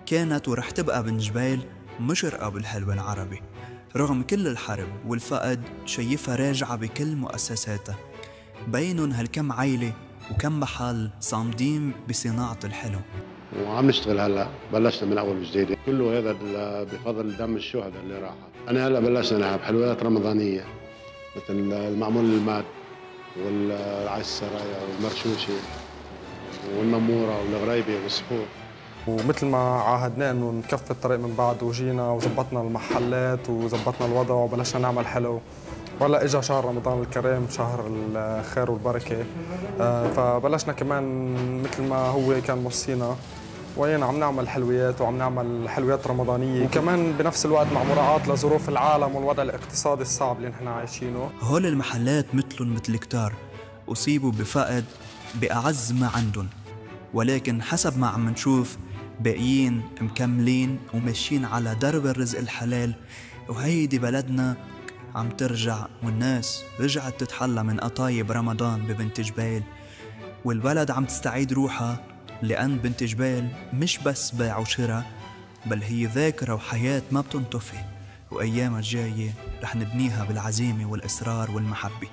كانت ورح تبقى بنت جبيل مشرقة بالحلو العربي. رغم كل الحرب والفقد شايفها راجعة بكل مؤسساتها. بينن هالكم عيلة وكم محل صامدين بصناعة الحلو. وعم نشتغل هلا، بلشنا من اول وجديد، كله هذا بفضل دم الشهداء اللي راحوا. انا هلا بلشنا نلعب حلويات رمضانيه مثل المعمول الماد والعيش السرايا والمرشوشه والنموره والغريبه والصفوف. ومثل ما عاهدنا انه نكفي الطريق من بعد، وجينا وزبطنا المحلات وزبطنا الوضع وبلشنا نعمل حلو. وهلا اجى شهر رمضان الكريم، شهر الخير والبركه، فبلشنا كمان مثل ما هو كان موصينا، وين عم نعمل حلويات وعم نعمل حلويات رمضانيه، وكمان بنفس الوقت مع مراعاه لظروف العالم والوضع الاقتصادي الصعب اللي نحن عايشينه. هول المحلات مثلهم مثل كتار أصيبوا بفقد بأعز ما عندن، ولكن حسب ما عم نشوف باقيين مكملين وماشيين على درب الرزق الحلال. وهيدي بلدنا عم ترجع، والناس رجعت تتحلى من قطايب رمضان ببنت جبيل، والبلد عم تستعيد روحها، لأن بنت جبيل مش بس بيع وشراء، بل هي ذاكرة وحياة ما بتنطفي، وأيامها الجاية رح نبنيها بالعزيمة والإصرار والمحبة.